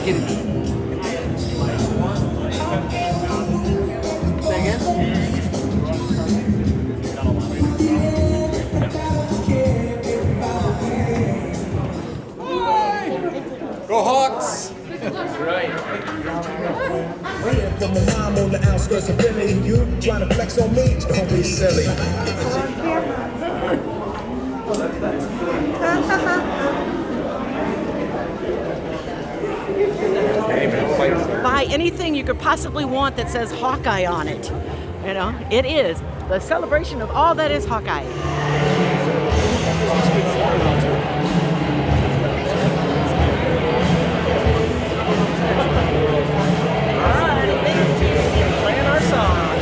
get it. Say again? Go Hawks! That's right. From a mom on the outskirts of Philly, you trying to flex on me? Don't be silly. Buy anything you could possibly want that says Hawkeye on it. You know, it is the celebration of all that is Hawkeye. Playing our song.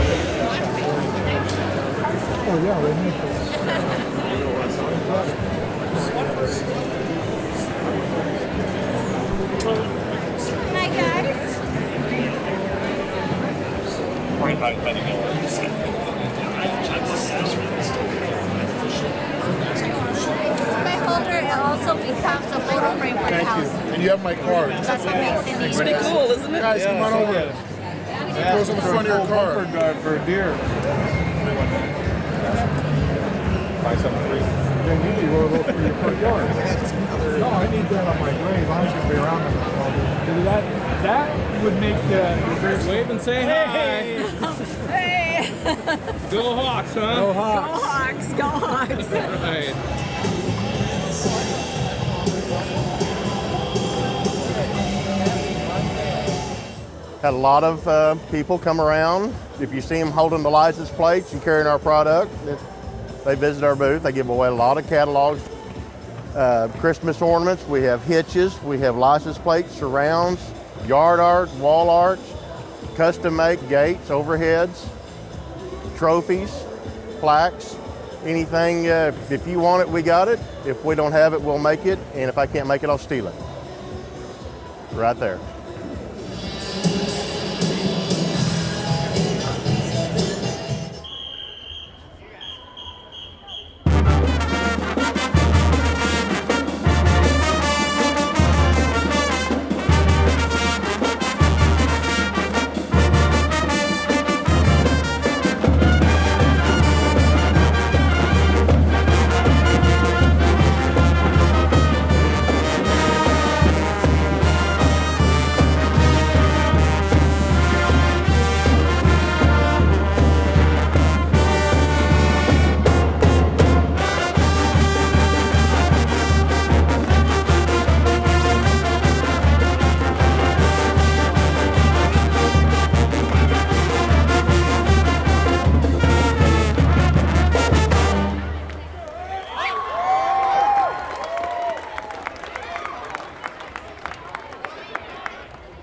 Oh yeah, we need this. Hi guys. My holder, it also becomes a photo frame for the house. And you have my card. That's what makes it neat. Pretty cool, isn't it? Guys, come on over. It goes on the front of your car. Bumper guard for a deer. Buy something free. Then you need one of those for your front yard. No, I need that on my grave. I'm going to be around them. That would make the reverse wave and say, hey! Hey! Go Hawks, huh? Go Go Hawks. Hawks! Go Hawks! Right. Had a lot of people come around. If you see them holding the license plates and carrying our product, they visit our booth. They give away a lot of catalogs, Christmas ornaments. We have hitches. We have license plates, surrounds, yard art, wall art, custom-made gates, overheads, trophies, plaques, anything. If you want it, we got it. If we don't have it, we'll make it. And if I can't make it, I'll steal it. Right there.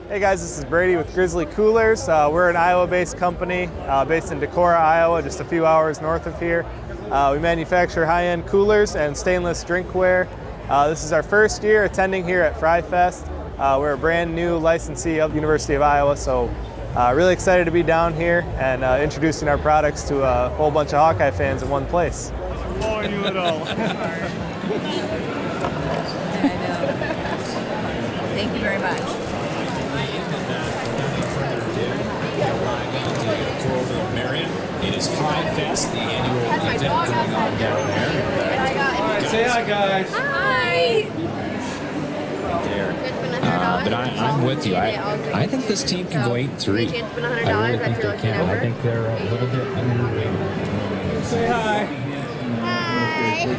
Hey guys, this is Brady with Grizzly Coolers. We're an Iowa-based company based in Decorah, Iowa, just a few hours north of here. We manufacture high-end coolers and stainless drinkware. This is our first year attending here at FRYfest. We're a brand new licensee of the University of Iowa, so really excited to be down here and introducing our products to a whole bunch of Hawkeye fans in one place. Blowing you at all. Thank you very much. Coralville Marriott. It is FRYfest, the annual event going on down there. All right, say hi, guys. Hi. There. But I'm with you. I think this team can go 8-3. I really think they can. I think they're a little bit underrated. Say hi. Hi.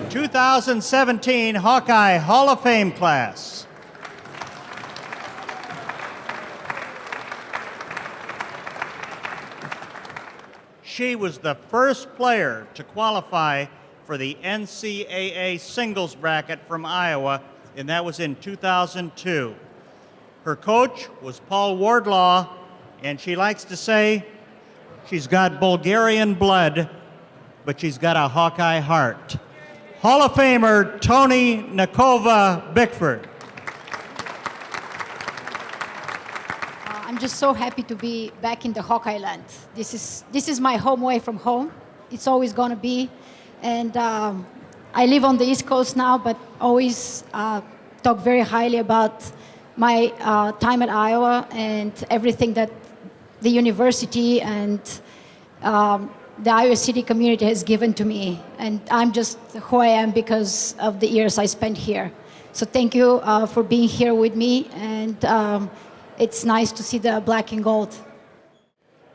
2017 Hawkeye Hall of Fame class. She was the first player to qualify for the NCAA singles bracket from Iowa, and that was in 2002. Her coach was Paul Wardlaw, and she likes to say she's got Bulgarian blood, but she's got a Hawkeye heart. Hall of Famer Tony Nakova Bickford. I'm just so happy to be back in the Hawkeye land. This is my home away from home. It's always going to be. And I live on the East Coast now, but always talk very highly about my time at Iowa and everything that the university and the Iowa City community has given to me. And I'm just who I am because of the years I spent here. So thank you for being here with me, and it's nice to see the black and gold.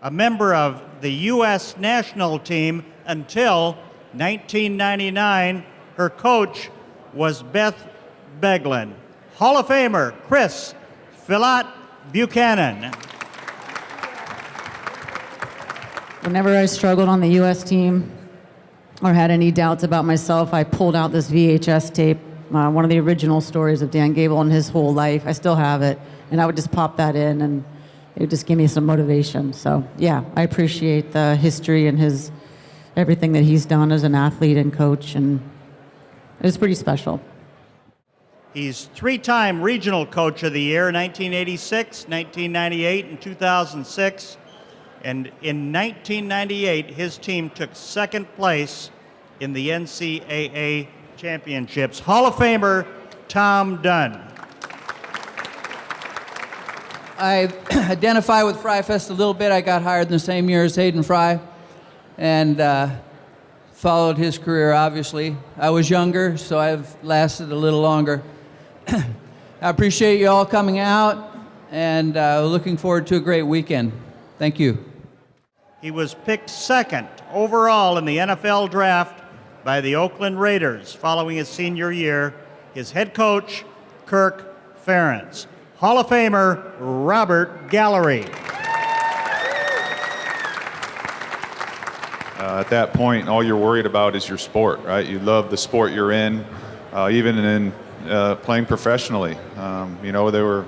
A member of the U.S. national team until 1999, her coach was Beth Beglin. Hall of Famer Chris Philott Buchanan. Whenever I struggled on the U.S. team or had any doubts about myself, I pulled out this VHS tape, one of the original stories of Dan Gable and his whole life. I still have it, and I would just pop that in, and it would just give me some motivation. So, yeah, I appreciate the history and everything that he's done as an athlete and coach, and it was pretty special. He's three-time Regional Coach of the Year, 1986, 1998, and 2006. And in 1998, his team took second place in the NCAA championships. Hall of Famer Tom Dunn. I identify with FRYfest a little bit. I got hired in the same year as Hayden Fry and followed his career, obviously. I was younger, so I've lasted a little longer. I appreciate you all coming out, and looking forward to a great weekend. Thank you. He was picked second overall in the NFL draft by the Oakland Raiders following his senior year. His head coach, Kirk Ferentz. Hall of Famer, Robert Gallery. At that point, all you're worried about is your sport, right? You love the sport you're in, even in playing professionally. You know, there were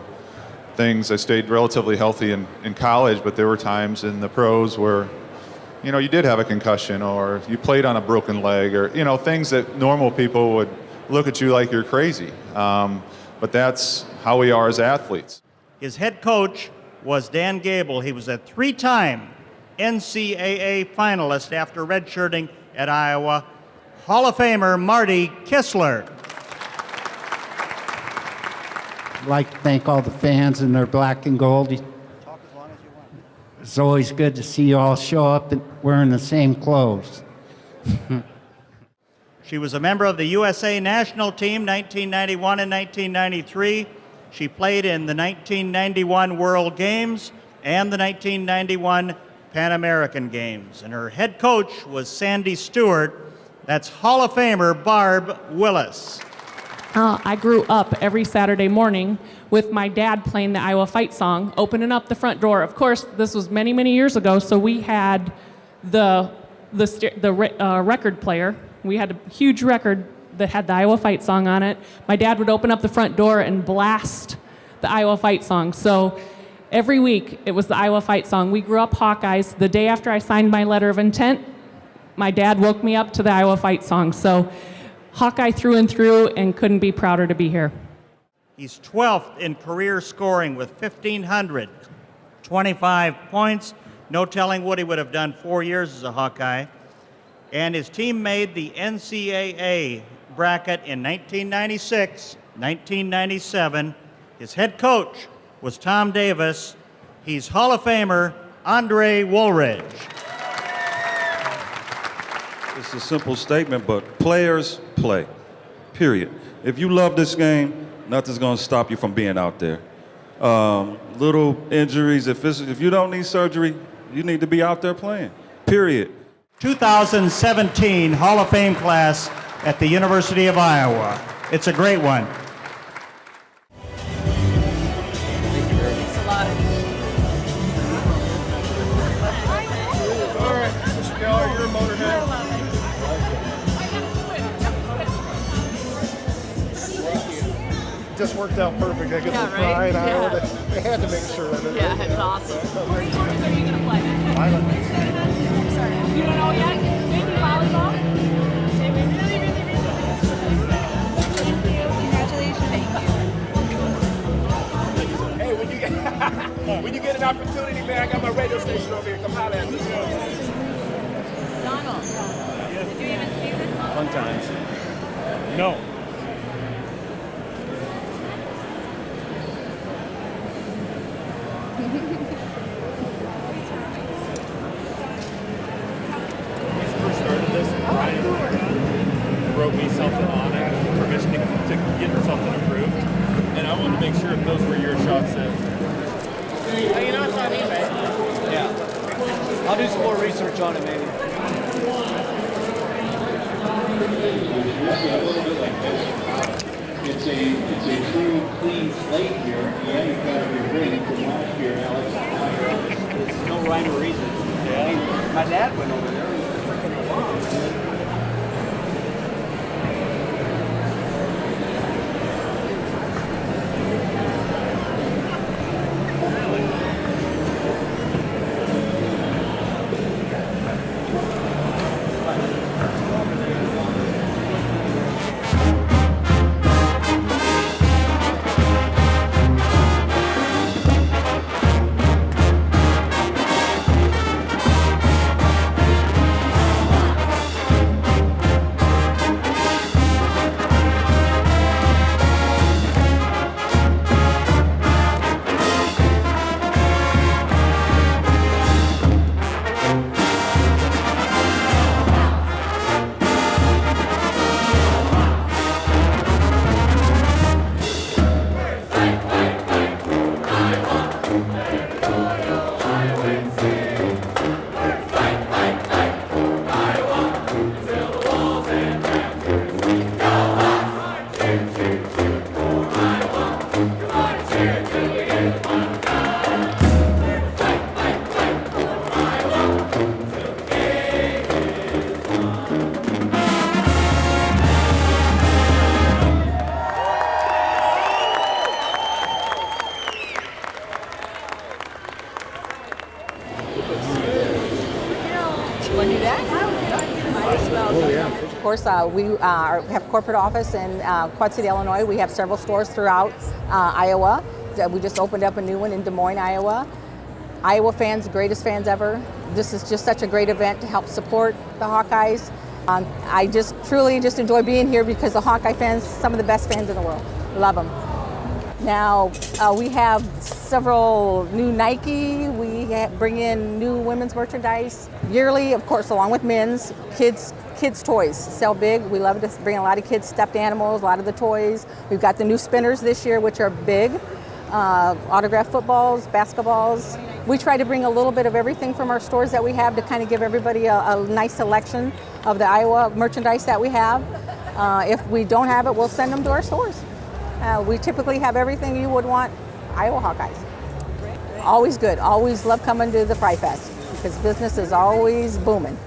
things, I stayed relatively healthy in college, but there were times in the pros where, you know, you did have a concussion or you played on a broken leg or, you know, things that normal people would look at you like you're crazy. But that's how we are as athletes. His head coach was Dan Gable. He was a three-time NCAA finalist after redshirting at Iowa. Hall of Famer Marty Kistler. I'd like to thank all the fans in their black and gold. Talk as long as you want. It's always good to see you all show up wearing the same clothes. She was a member of the USA national team 1991 and 1993. She played in the 1991 World Games and the 1991 Pan American Games. And her head coach was Sandy Stewart. That's Hall of Famer Barb Willis. I grew up every Saturday morning with my dad playing the Iowa Fight song, opening up the front door. Of course, this was many, many years ago, so we had the record player. We had a huge record that had the Iowa Fight song on it. My dad would open up the front door and blast the Iowa Fight song. So every week, it was the Iowa Fight song. We grew up Hawkeyes. The day after I signed my letter of intent, my dad woke me up to the Iowa Fight song. So Hawkeye through and through, and couldn't be prouder to be here. He's 12th in career scoring with 1,525 points. No telling what he would have done 4 years as a Hawkeye. And his team made the NCAA bracket in 1996, 1997. His head coach was Tom Davis. He's Hall of Famer Andre Woolridge. It's a simple statement, but players play, period. If you love this game, nothing's going to stop you from being out there. Little injuries, if you don't need surgery, you need to be out there playing, period. 2017 Hall of Fame class at the University of Iowa. It's a great one. Thanks a lot. All right, Mr. Geller, you're a motorhead. Just worked out perfect. I guess Yeah, with right? Fry and Iowa, Yeah. they had to make sure of it. Yeah, it's awesome. What sports are you going to play? Island. Sorry. You don't know yet? Maybe volleyball? Hey, when you get an opportunity, man, I got my radio station over here. Come holler at me. Donald, did you even see this one? Fun times. No. First started this, Brian wrote me something on it, permission to get something approved, and I wanted to make sure if those were your shots that. You know it's on me, right? Yeah. I'll do some more research on it, maybe. It's a true clean slate here. Yeah, you've got a ring from last year, Alex. There's no rhyme or reason. Yeah. I mean, my dad went over there. He was freaking along. Of course, we have corporate office in Quad City, Illinois. We have several stores throughout Iowa. We just opened up a new one in Des Moines, Iowa. Iowa fans, greatest fans ever. This is just such a great event to help support the Hawkeyes. I just truly enjoy being here because the Hawkeye fans, some of the best fans in the world. Love them. Now, we have several new Nike. We bring in new women's merchandise yearly, of course, along with men's. Kids toys sell big. We love to bring a lot of kids stuffed animals, a lot of the toys. We've got the new spinners this year, which are big. Autographed footballs, basketballs. We try to bring a little bit of everything from our stores that we have to kind of give everybody a nice selection of the Iowa merchandise that we have. If we don't have it, we'll send them to our stores. We typically have everything you would want Iowa Hawkeyes. Always good. Always love coming to the FRYfest because business is always booming.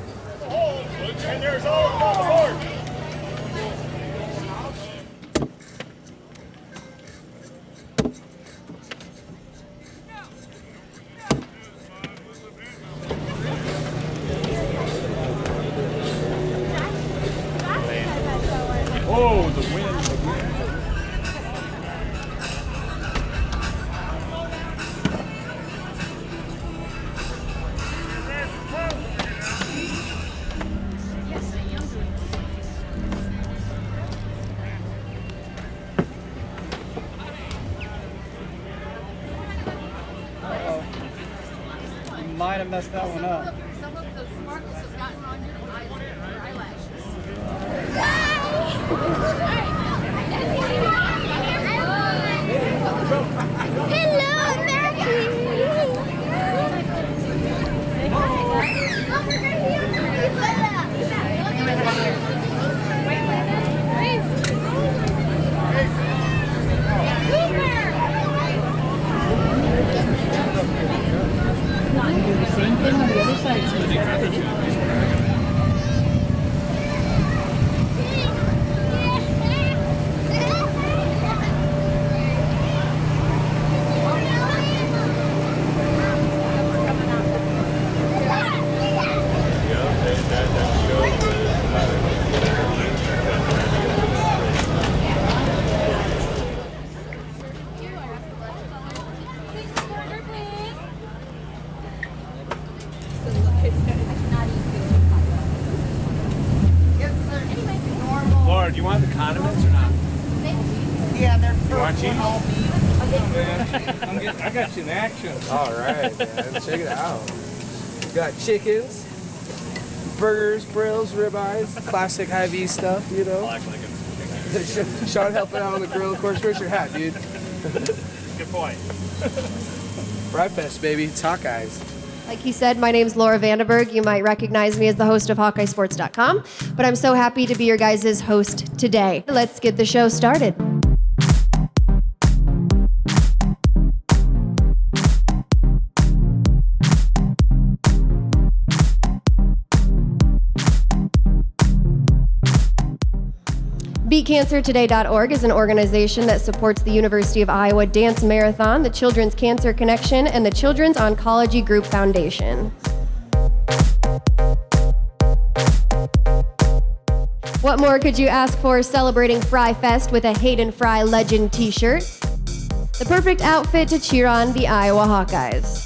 And there's all on the board. Oh, the wind. Might have messed that one up. Some of the sparkles have gotten on your eyes and your eyelashes. Hello, Maggie. Do the same thing on the other side. Man, I got you in action. All right, man. Check it out. We got chickens, burgers, grills, ribeyes, classic Hy-Vee stuff, you know. Sean helping out on the grill. Of course, where's your hat, dude? Good point. FRYfest, baby. It's Hawkeyes. Like he said, my name's Laura Vandenberg. You might recognize me as the host of HawkeyeSports.com, but I'm so happy to be your guys' host today. Let's get the show started. BeatCancerToday.org is an organization that supports the University of Iowa Dance Marathon, the Children's Cancer Connection, and the Children's Oncology Group Foundation. What more could you ask for celebrating FRYfest with a Hayden Fry Legend t-shirt? The perfect outfit to cheer on the Iowa Hawkeyes.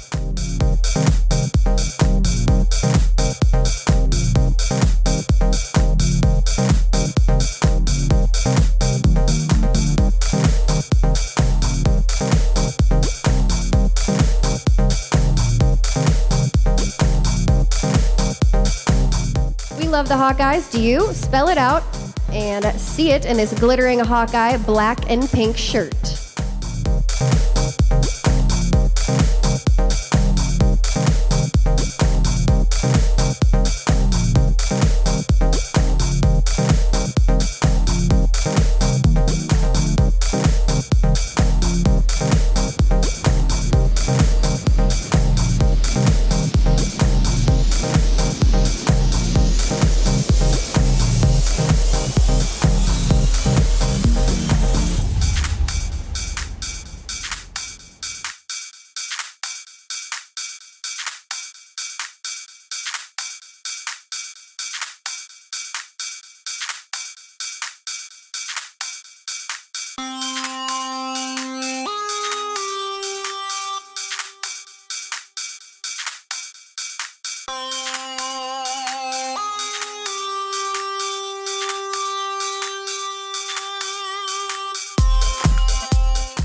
Love the Hawkeyes, do you? Spell it out and see it in this glittering Hawkeye black and pink shirt.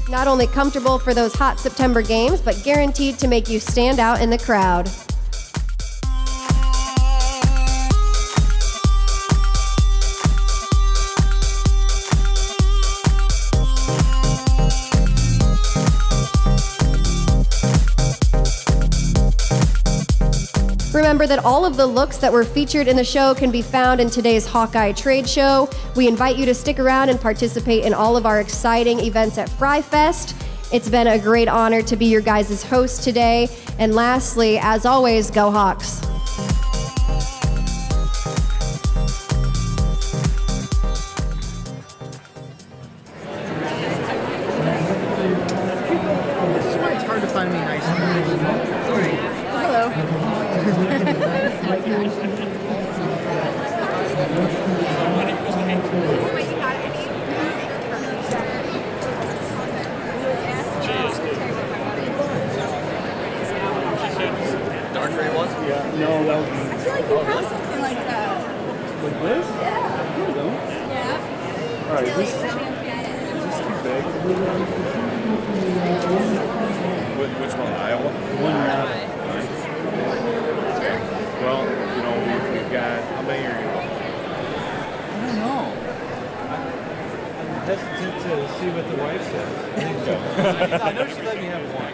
Not only comfortable for those hot September games, but guaranteed to make you stand out in the crowd. Remember that all of the looks that were featured in the show can be found in today's Hawkeye Trade Show. We invite you to stick around and participate in all of our exciting events at FRYfest. It's been a great honor to be your guys' host today. And lastly, as always, go Hawks. This is why it's hard to find me nice things. Hello. Darkrai was? Yeah. No, that was. I feel like you have something like that. Like this? Yeah. No, don't. Yeah. All right. Is this too big? Which one? Iowa? One now. Well, you know, we've got, how many are you? I don't know. I'm hesitant to see what the wife says. I think so. I know she let me have one.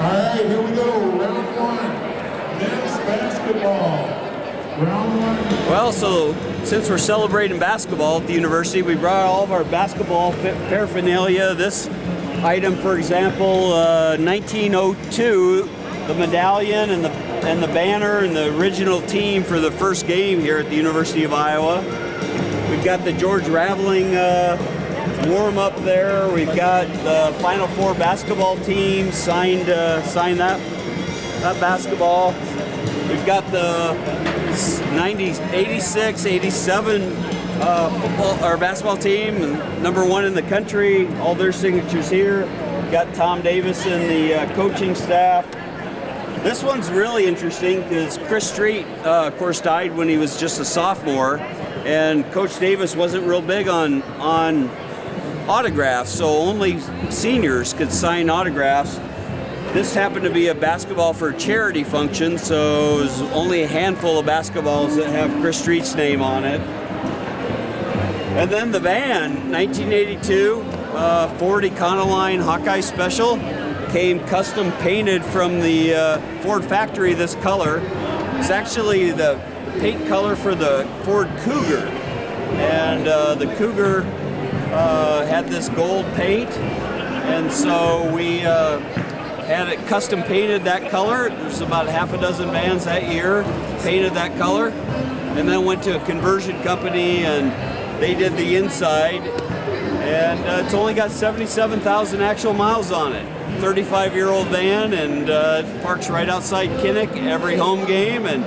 All right, here we go. Round one. Men's basketball. Round one. Well, so since we're celebrating basketball at the university, we brought all of our basketball paraphernalia. This item, for example, 1902, the medallion and the banner and the original team for the first game here at the University of Iowa. We've got the George Raveling warm up there. We've got the Final Four basketball team signed that basketball. We've got the 86, 87 football or basketball team, #1 in the country. All their signatures here. We've got Tom Davis and the coaching staff. This one's really interesting because Chris Street, of course, died when he was just a sophomore, and Coach Davis wasn't real big on autographs, so only seniors could sign autographs. This happened to be a basketball for charity function, so it was only a handful of basketballs that have Chris Street's name on it. And then the van, 1982 Ford Econoline Hawkeye Special, came custom painted from the Ford factory this color. It's actually the paint color for the Ford Cougar. And the Cougar had this gold paint, and so we had it custom painted that color. There's about half a dozen vans that year painted that color, and then went to a conversion company and they did the inside, and it's only got 77,000 actual miles on it. 35-year-old van, and parks right outside Kinnick every home game, and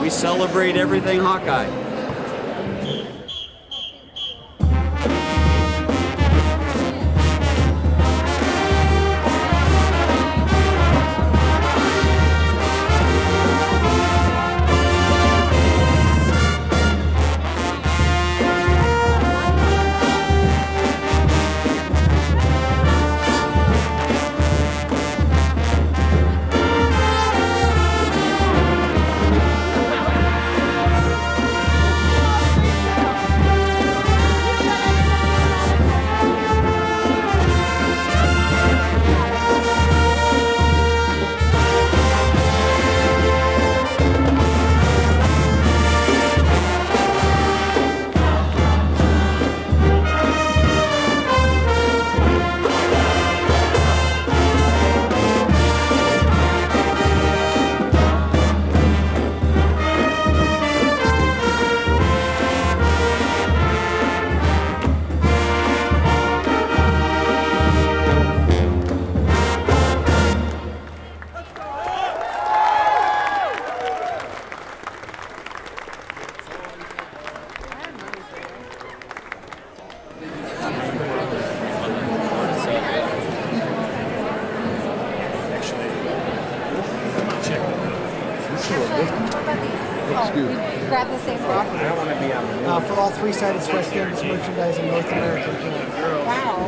we celebrate everything Hawkeye. Grab the same one. I want to be on for all three-sided Sweat Canvas merchandise in North America. Wow.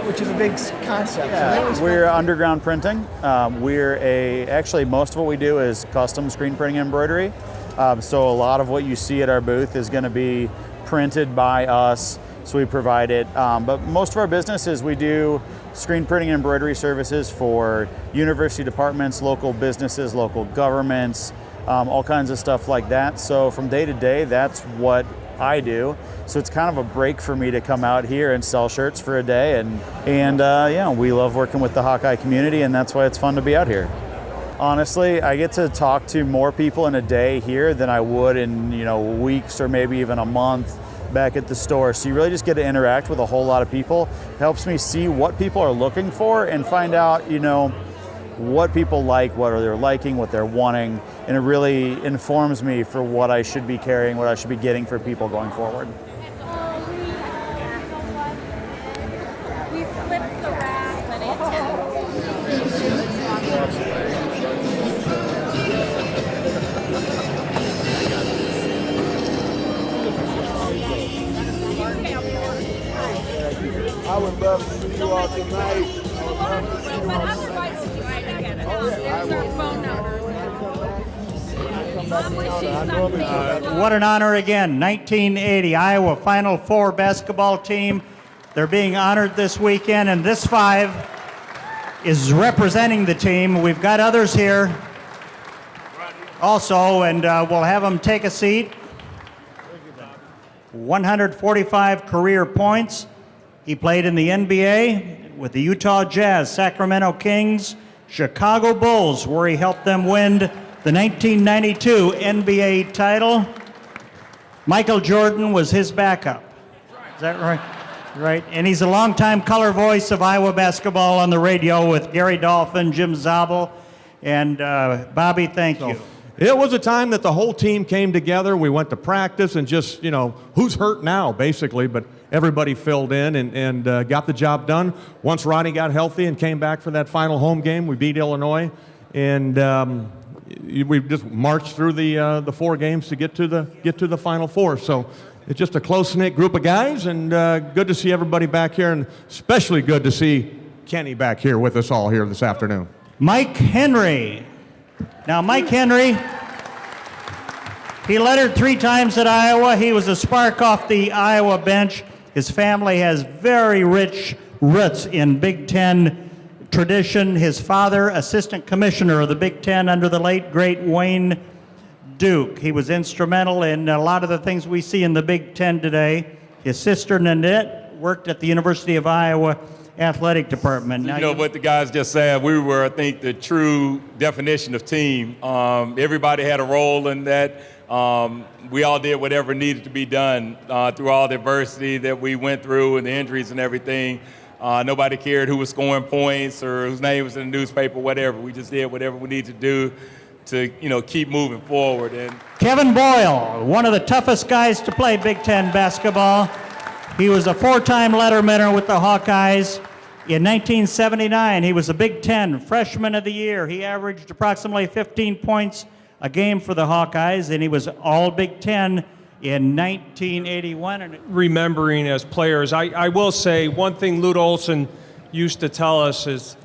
Which is a big concept. Yeah, So we're underground printing. Actually most of what we do is custom screen printing and embroidery. So a lot of what you see at our booth is going to be printed by us. So we provide it. But most of our business is we do screen printing and embroidery services for university departments, local businesses, local governments, all kinds of stuff like that. So from day to day, that's what I do. So it's kind of a break for me to come out here and sell shirts for a day. And yeah, we love working with the Hawkeye community, and that's why it's fun to be out here. Honestly, I get to talk to more people in a day here than I would in weeks or maybe even a month back at the store. So you really just get to interact with a whole lot of people. It helps me see what people are looking for and find out, what people like, what are they liking, what they're wanting, and it really informs me for what I should be carrying, what I should be getting for people going forward. We flipped the rack, but I would love to see you all tonight. What an honor again. 1980 Iowa Final Four basketball team. They're being honored this weekend, and this five is representing the team. We've got others here also, and we'll have them take a seat. 145 career points. He played in the NBA with the Utah Jazz, Sacramento Kings, Chicago Bulls, where he helped them win the 1992 NBA title. Michael Jordan was his backup. Is that right? Right. And he's a longtime color voice of Iowa basketball on the radio with Gary Dolphin, Jim Zabel, and Bobby, thank you. It was a time that the whole team came together. We went to practice and just, who's hurt now, basically, but everybody filled in and got the job done. Once Ronnie got healthy and came back for that final home game, we beat Illinois, and we just marched through the 4 games to get to the Final Four. So it's just a close-knit group of guys, and good to see everybody back here, and especially good to see Kenny back here with us all here this afternoon. Mike Henry. Now, Mike Henry, he lettered 3 times at Iowa. He was a spark off the Iowa bench. His family has very rich roots in Big Ten tradition. His father, assistant commissioner of the Big Ten under the late, great Wayne Duke. He was instrumental in a lot of the things we see in the Big Ten today. His sister, Nanette, worked at the University of Iowa athletic department. You know what the guys just said, we were, I think, the true definition of team. Everybody had a role in that. We all did whatever needed to be done through all the adversity that we went through and the injuries and everything. Nobody cared who was scoring points or whose name was in the newspaper, whatever. We just did whatever we needed to do to, you know, keep moving forward. And Kevin Boyle, one of the toughest guys to play Big Ten basketball. He was a 4-time lettermanner with the Hawkeyes. In 1979, he was a Big Ten Freshman of the Year. He averaged approximately 15 points a game for the Hawkeyes, and he was all Big Ten in 1981. Remembering as players, I will say one thing Lute Olson used to tell us is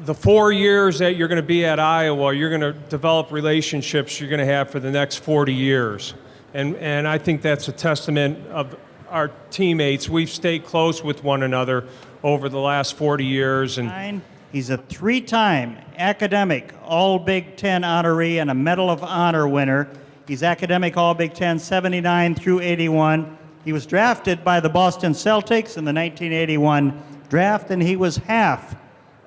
the 4 years that you're going to be at Iowa, you're going to develop relationships you're going to have for the next 40 years. And I think that's a testament of our teammates. We've stayed close with one another over the last 40 years. And he's a 3-time academic All-Big Ten honoree and a Medal of Honor winner. He's academic All-Big Ten 79 through 81. He was drafted by the Boston Celtics in the 1981 draft, and he was half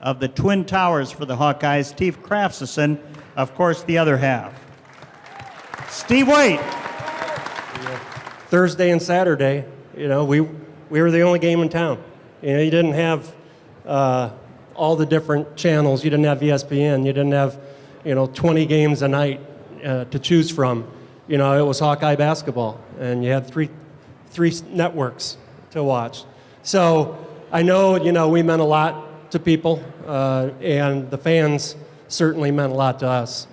of the Twin Towers for the Hawkeyes. Steve Craftsison, of course, the other half. Steve Waite. Thursday and Saturday, you know, we were the only game in town. You know, you didn't have all the different channels. You didn't have ESPN. You didn't have, you know, 20 games a night to choose from. You know, it was Hawkeye basketball, and you had three networks to watch. So I know, you know, we meant a lot to people, and the fans certainly meant a lot to us.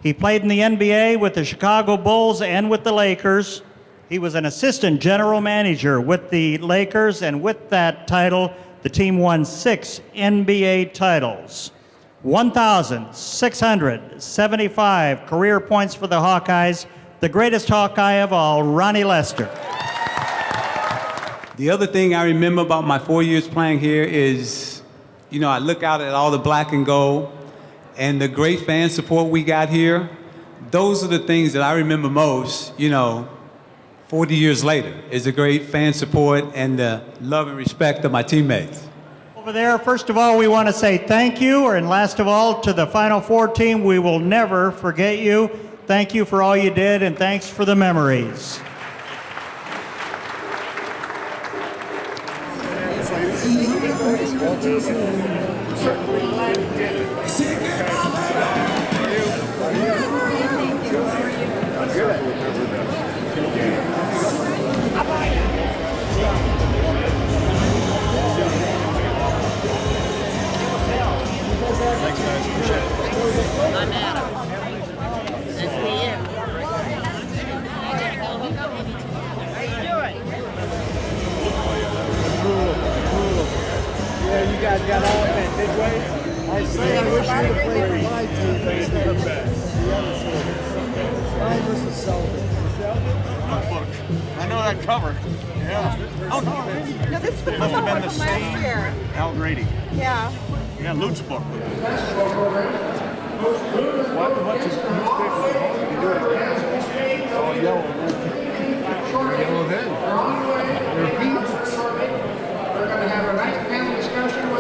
He played in the NBA with the Chicago Bulls and with the Lakers. He was an assistant general manager with the Lakers, and with that title, the team won 6 NBA titles. 1,675 career points for the Hawkeyes. The greatest Hawkeye of all, Ronnie Lester. The other thing I remember about my 4 years playing here is, you know, I look out at all the black and gold and the great fan support we got here. Those are the things that I remember most, you know, 40 years later, is the great fan support and the love and respect of my teammates. Over there, first of all, we want to say thank you, and last of all, to the Final Four team, we will never forget you. Thank you for all you did, and thanks for the memories. Thanks, guys. Appreciate it. I'm Adam. Nice to meet you. How you doing? Yeah, you guys got all that midway. I say I wish you would have played for my team instead of the other team. Mine versus Sullivan. I know that cover. Yeah. Oh, no. No, this is the football one from last year. Al Grady. Yeah. Yeah, Luke's book. Yeah,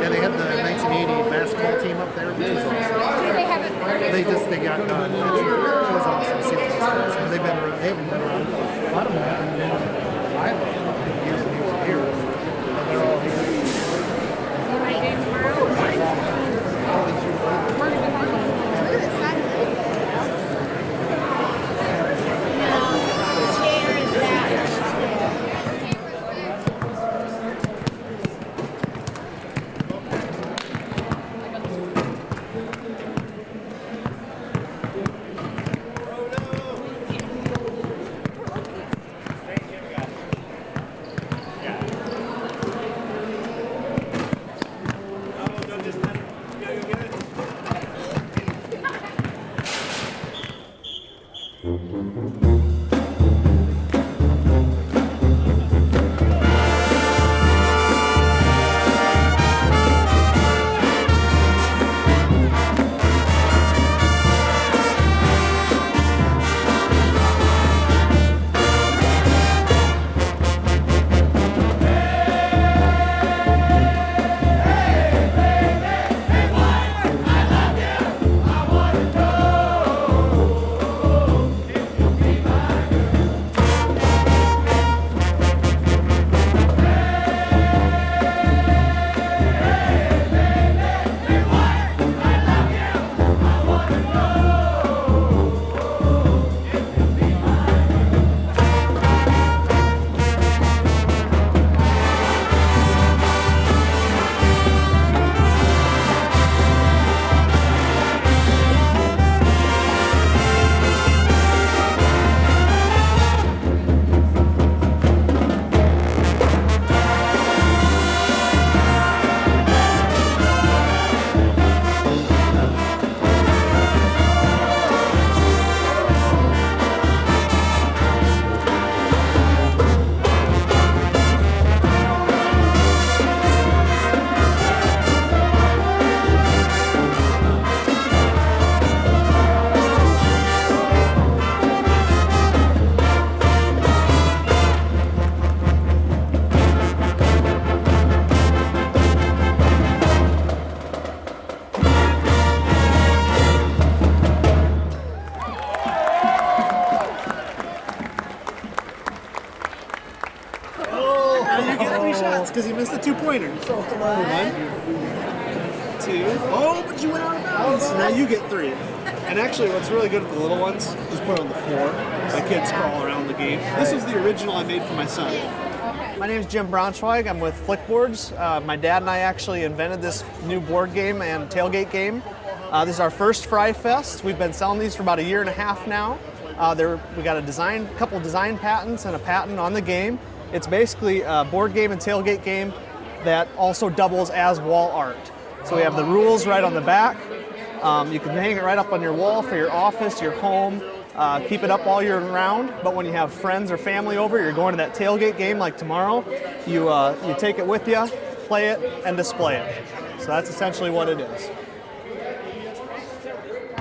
they had the 1980 basketball team up there, which was awesome. They haven't. They got done. It was awesome to see those guys. They haven't been around. A lot of them haven't been in Iowa for years and years and years. And they're all here. 2-pointers. So, 1, 2. Oh, but you went out of bounds. So now you get 3. And actually, what's really good with the little ones is put it on the floor. The kids crawl around the game. This was the original I made for my son. My name is Jim Braunschweig. I'm with Flipboards. My dad and I actually invented this new board game and tailgate game. This is our first FRYfest. We've been selling these for about 1.5 years now. We got a couple design patents and a patent on the game. It's basically a board game and tailgate game that also doubles as wall art. So we have the rules right on the back. You can hang it right up on your wall for your office, your home. Keep it up all year round, but when you have friends or family over, you're going to that tailgate game like tomorrow, you take it with you, play it, and display it. So that's essentially what it is.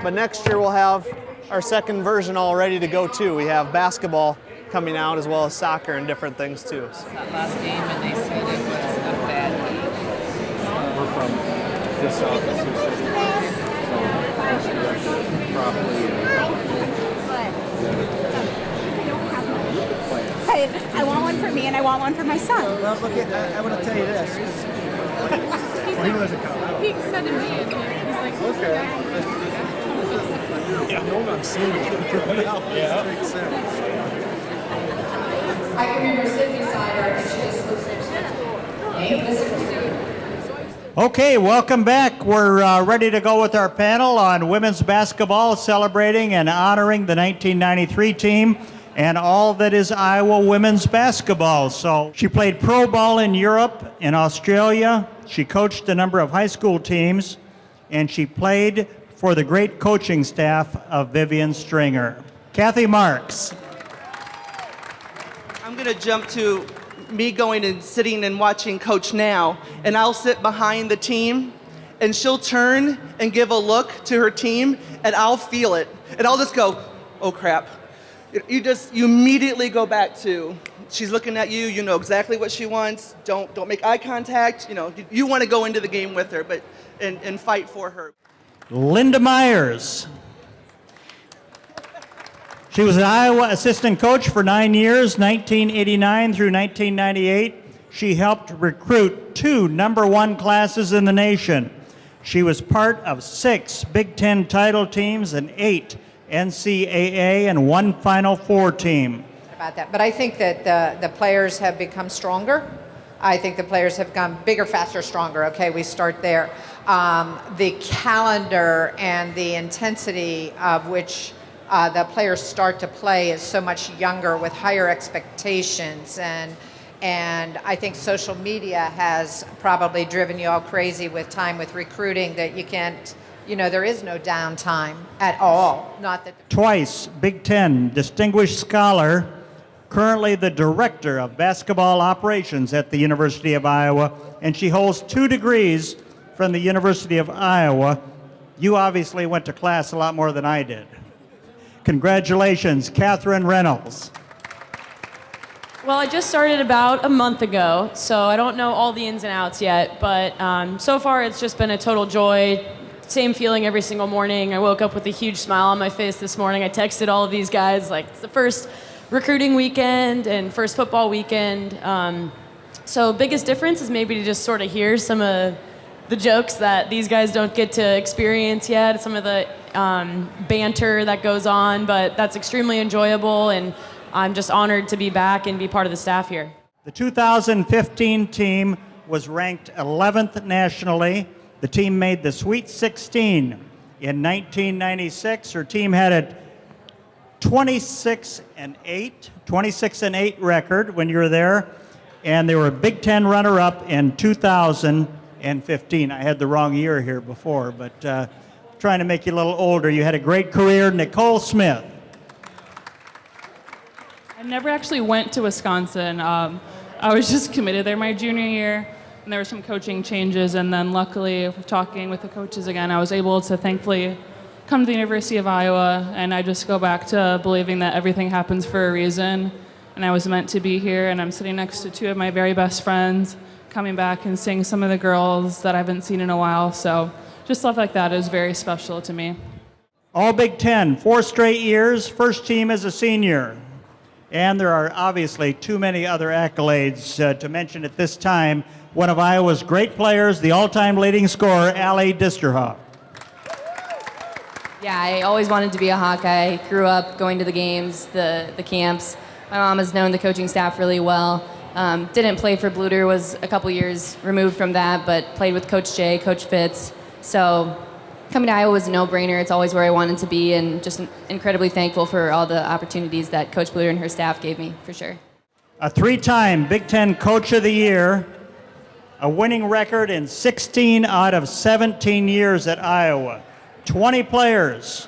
But next year we'll have our second version all ready to go too. We have basketball coming out as well as soccer and different things too. That last game and they said it was a bad game. We're from this office. I want one for me and I want one for my son. Well, look, I want to tell you this. He said to me, and he's like, okay. Yeah, no, I'm seeing it. Yeah. Makes sense. I can remember sitting beside her and she just looks like, Okay, welcome back. We're ready to go with our panel on women's basketball, celebrating and honoring the 1993 team and all that is Iowa women's basketball. So she played pro ball in Europe and Australia. She coached a number of high school teams, and she played for the great coaching staff of Vivian Stringer. Kathy Marks. I'm going to jump to me going and sitting and watching Coach now, and I'll sit behind the team, and she'll turn and give a look to her team, and I'll feel it, and I'll just go, oh crap. You immediately go back to, she's looking at you, you know exactly what she wants, don't make eye contact, you want to go into the game with her, but and fight for her. Linda Myers. She was an Iowa assistant coach for 9 years, 1989 through 1998. She helped recruit 2 #1 classes in the nation. She was part of 6 Big Ten title teams and 8 NCAA and 1 Final Four team. About that, but I think that the players have become stronger. I think the players have gone bigger, faster, stronger. Okay, we start there. The calendar and the intensity of which the players start to play is so much younger with higher expectations, and I think social media has probably driven you all crazy with time with recruiting that you can't. There is no downtime at all. Not that. Twice Big Ten Distinguished Scholar, currently the Director of Basketball Operations at the University of Iowa, and she holds 2 degrees from the University of Iowa. You obviously went to class a lot more than I did. Congratulations, Catherine Reynolds. Well, I just started about a month ago, so I don't know all the ins and outs yet, but so far it's just been a total joy. Same feeling every single morning. I woke up with a huge smile on my face this morning. I texted all of these guys, like, it's the first recruiting weekend and first football weekend. So biggest difference is maybe to just sort of hear some of the jokes that these guys don't get to experience yet, some of the banter that goes on, but that's extremely enjoyable, and I'm just honored to be back and be part of the staff here. The 2015 team was ranked 11th nationally. The team made the Sweet 16 in 1996. Her team had a 26-8 record when you were there, and they were a Big Ten runner-up in 2015. I had the wrong year here before, but trying to make you a little older. You had a great career. Nicole Smith. I never actually went to Wisconsin. I was just committed there my junior year, and there were some coaching changes, and then luckily, talking with the coaches again, I was able to thankfully come to the University of Iowa, and I just go back to believing that everything happens for a reason, and I was meant to be here, and I'm sitting next to 2 of my very best friends, coming back and seeing some of the girls that I haven't seen in a while, so just stuff like that is very special to me. All Big Ten, 4 straight years, first team as a senior. And there are obviously too many other accolades to mention at this time. One of Iowa's great players, the all-time leading scorer, Allie Disterhoff. Yeah, I always wanted to be a Hawkeye. Grew up going to the games, the camps. My mom has known the coaching staff really well. Didn't play for Bluter, was a couple years removed from that, but played with Coach Jay, Coach Fitz. So coming to Iowa was a no-brainer. It's always where I wanted to be, and just incredibly thankful for all the opportunities that Coach Bluter and her staff gave me, for sure. A three-time Big Ten Coach of the Year, a winning record in 16 out of 17 years at Iowa. 20 players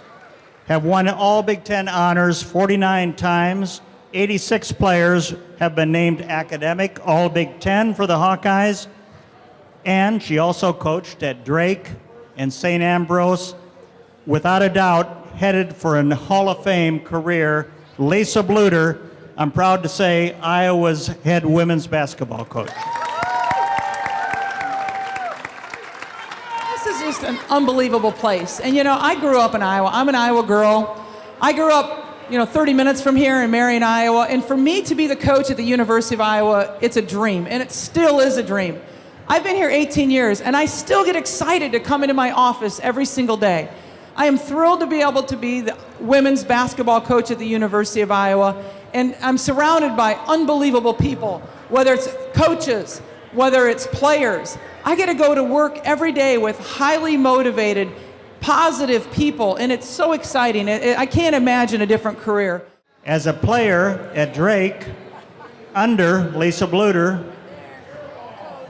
have won all Big Ten honors 49 times. 86 players have been named academic All Big Ten for the Hawkeyes. And she also coached at Drake and St. Ambrose. Without a doubt, headed for a Hall of Fame career, Lisa Bluter, I'm proud to say, Iowa's head women's basketball coach. This is just an unbelievable place. And you know, I grew up in Iowa. I'm an Iowa girl. I grew up 30 minutes from here in Marion, Iowa. And for me to be the coach at the University of Iowa, it's a dream. And it still is a dream. I've been here 18 years, and I still get excited to come into my office every single day. I am thrilled to be able to be the women's basketball coach at the University of Iowa. And I'm surrounded by unbelievable people, whether it's coaches, whether it's players. I get to go to work every day with highly motivated, positive people, and it's so exciting. I can't imagine a different career. As a player at Drake, under Lisa Bluter,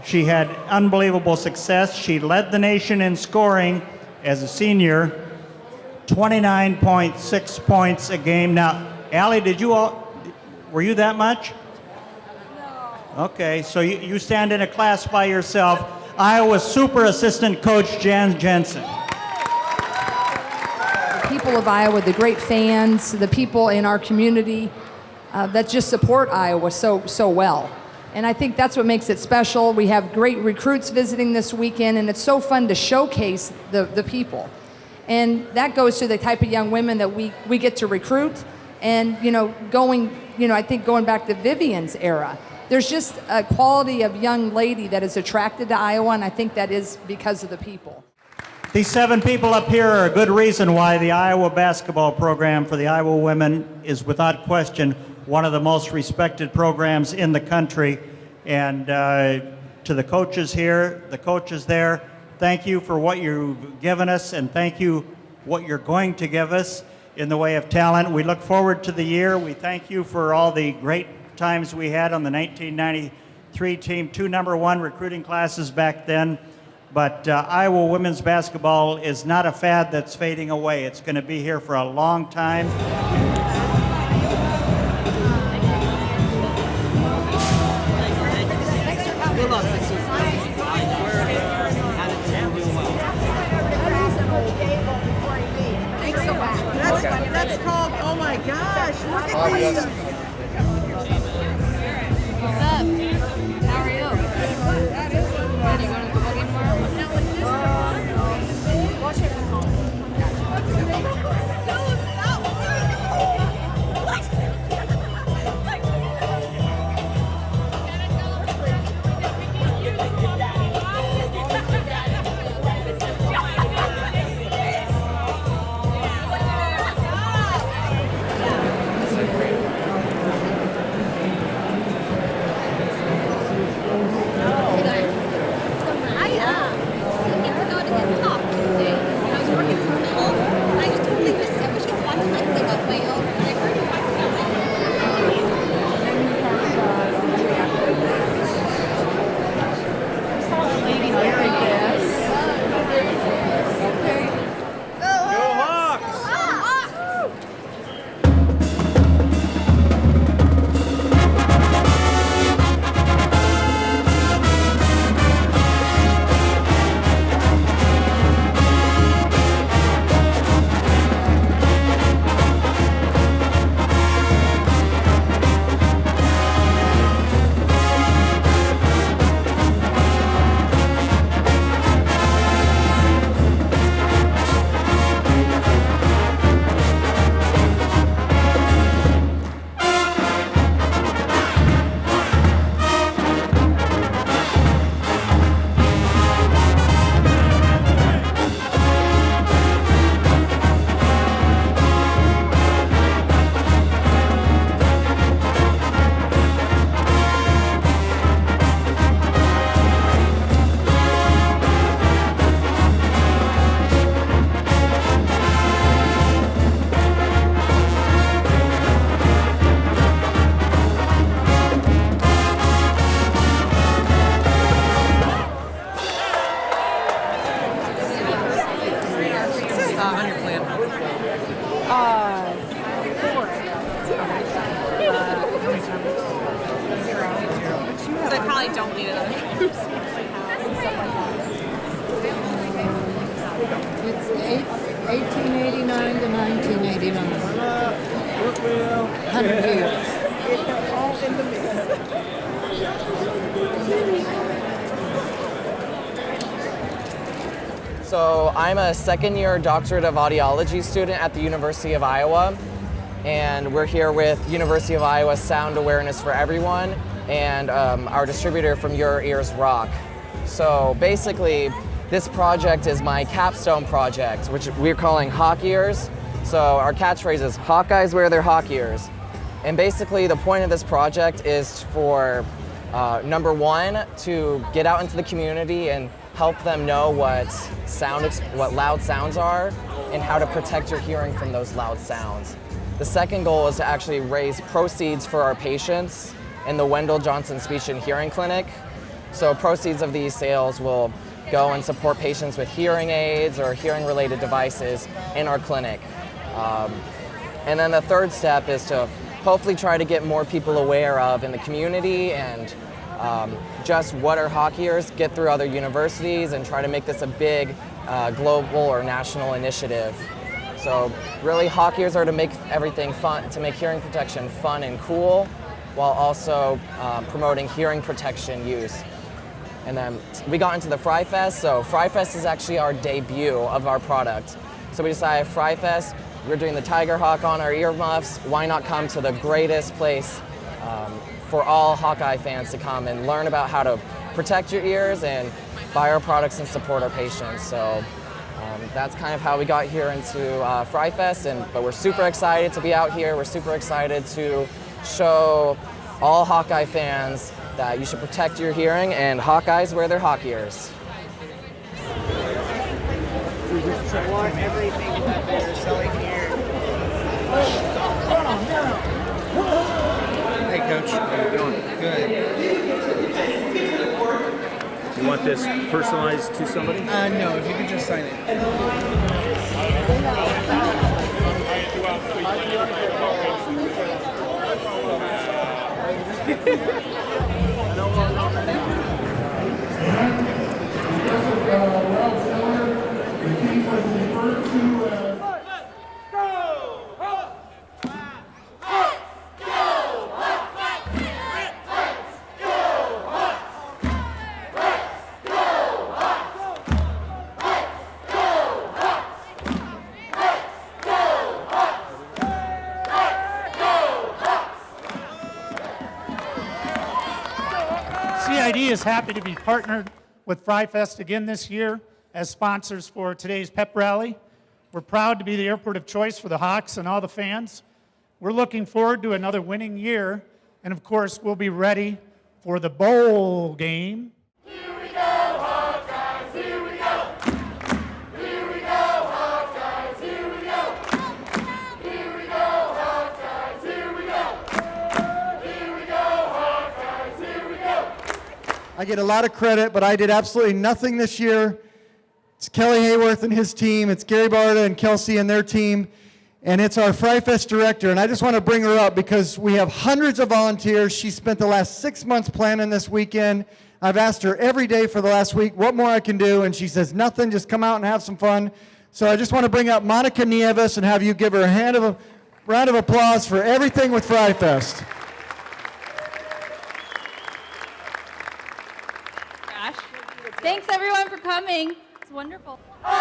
she had unbelievable success. She led the nation in scoring as a senior, 29.6 points a game. Now, Allie, were you that much? No. Okay, so you stand in a class by yourself. Iowa super assistant coach Jan Jensen. The people of Iowa, the great fans, the people in our community that just support Iowa so well. And I think that's what makes it special. We have great recruits visiting this weekend, and it's so fun to showcase the people. And that goes to the type of young women that we get to recruit. And, I think going back to Vivian's era, there's just a quality of young lady that is attracted to Iowa, and I think that is because of the people. These 7 people up here are a good reason why the Iowa basketball program for the Iowa women is without question one of the most respected programs in the country. And to the coaches here, the coaches there, thank you for what you've given us, and thank you what you're going to give us in the way of talent. We look forward to the year. We thank you for all the great times we had on the 1993 team, 2 #1 recruiting classes back then. But Iowa women's basketball is not a fad that's fading away. It's going to be here for a long time. Good luck. That's called, oh my gosh, look at these. What's up? How are you? Are you going to the football game tomorrow? Watch it from home. 100 years. They're all in the mix. So I'm a second-year doctorate of audiology student at the University of Iowa, and we're here with University of Iowa Sound Awareness for Everyone and our distributor from Your Ears Rock. So basically, this project is my capstone project, which we're calling Hawk Ears. So our catchphrase is Hawkeyes wear their Hawk Ears. And basically the point of this project is for number one, to get out into the community and help them know what loud sounds are and how to protect your hearing from those loud sounds. The second goal is to actually raise proceeds for our patients in the Wendell Johnson Speech and Hearing Clinic. So proceeds of these sales will go and support patients with hearing aids or hearing-related devices in our clinic. And then the third step is to hopefully try to get more people aware of in the community and just what are Hawk Ears, get through other universities and try to make this a big global or national initiative. So really Hawk Ears are to make everything fun, to make hearing protection fun and cool while also promoting hearing protection use. And then we got into the FRYfest, so FRYfest is actually our debut of our product. So we decided FRYfest, we're doing the Tiger Hawk on our earmuffs, why not come to the greatest place for all Hawkeye fans to come and learn about how to protect your ears and buy our products and support our patients. So that's kind of how we got here into FRYfest, but we're super excited to be out here. We're super excited to show all Hawkeye fans that you should protect your hearing, and Hawkeyes wear their Hawk Ears. I want everything that they're selling here. Hey, Coach. How you doing? Good. You want this personalized to somebody? No, if you could just sign it. CID is happy to be partnered with FRYfest again this year as sponsors for today's Pep Rally. We're proud to be the airport of choice for the Hawks and all the fans. We're looking forward to another winning year, and of course, we'll be ready for the bowl game. I get a lot of credit, but I did absolutely nothing this year. It's Kelly Hayworth and his team. It's Gary Barta and Kelsey and their team. And it's our FRYfest director. And I just want to bring her up because we have hundreds of volunteers. She spent the last 6 months planning this weekend. I've asked her every day for the last week what more I can do, and she says nothing, just come out and have some fun. So I just want to bring up Monica Nieves and have you give her a round of applause for everything with FRYfest. Thanks everyone for coming. It's wonderful. Hey,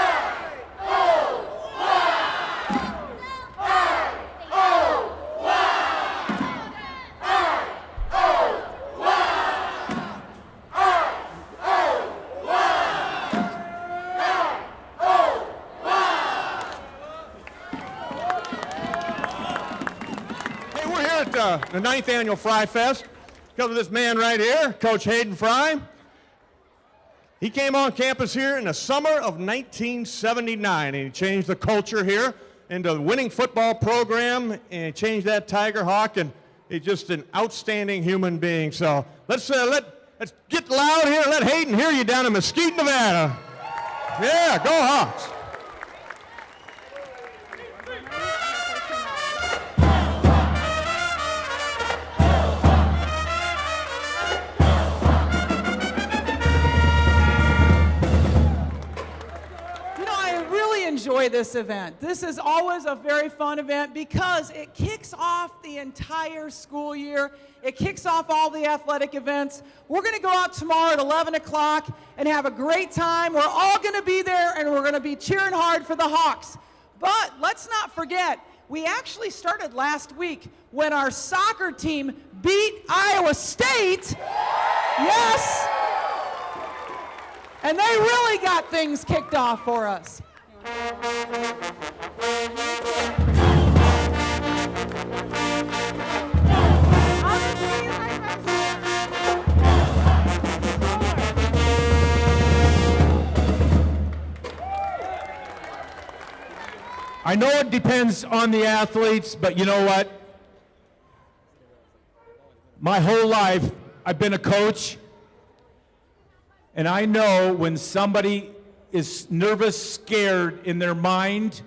we're here at the 9th annual FRYfest because of this man right here, Coach Hayden Fry. He came on campus here in the summer of 1979, and he changed the culture here into a winning football program, and he changed that Tiger Hawk, and he's just an outstanding human being. So let's get loud here and let Hayden hear you down in Mesquite, Nevada. Yeah, go Hawks. enjoy this event. This is always a very fun event because it kicks off the entire school year. It kicks off all the athletic events. We're going to go out tomorrow at 11 o'clock and have a great time. We're all going to be there, and we're going to be cheering hard for the Hawks. But let's not forget, we actually started last week when our soccer team beat Iowa State. Yes! And they really got things kicked off for us. I know it depends on the athletes, but you know what? My whole life, I've been a coach, and I know when somebody is nervous, scared in their mind,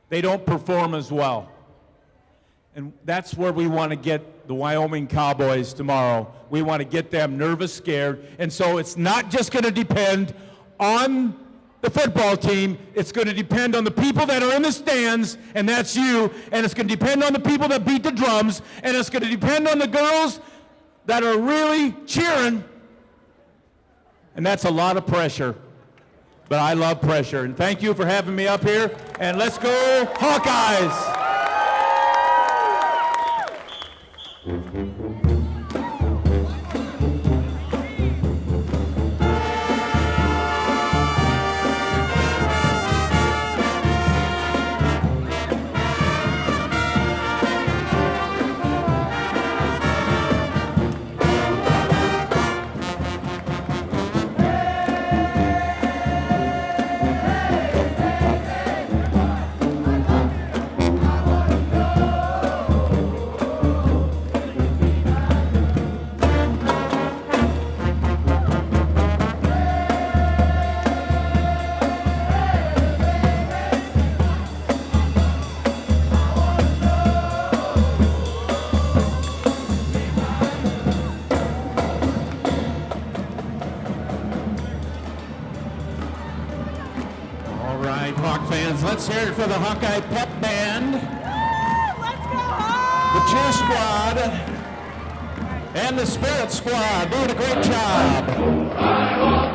they don't perform as well. And that's where we want to get the Wyoming Cowboys tomorrow. We want to get them nervous, scared. And so it's not just going to depend on the football team. It's going to depend on the people that are in the stands, and that's you. And it's going to depend on the people that beat the drums. And it's going to depend on the girls that are really cheering. And that's a lot of pressure. But I love pressure. And thank you for having me up here. And let's go Hawkeyes! Let's hear it for the Hawkeye Pep Band. Let's go Hawks! The Cheer Squad and the Spirit Squad doing a great job.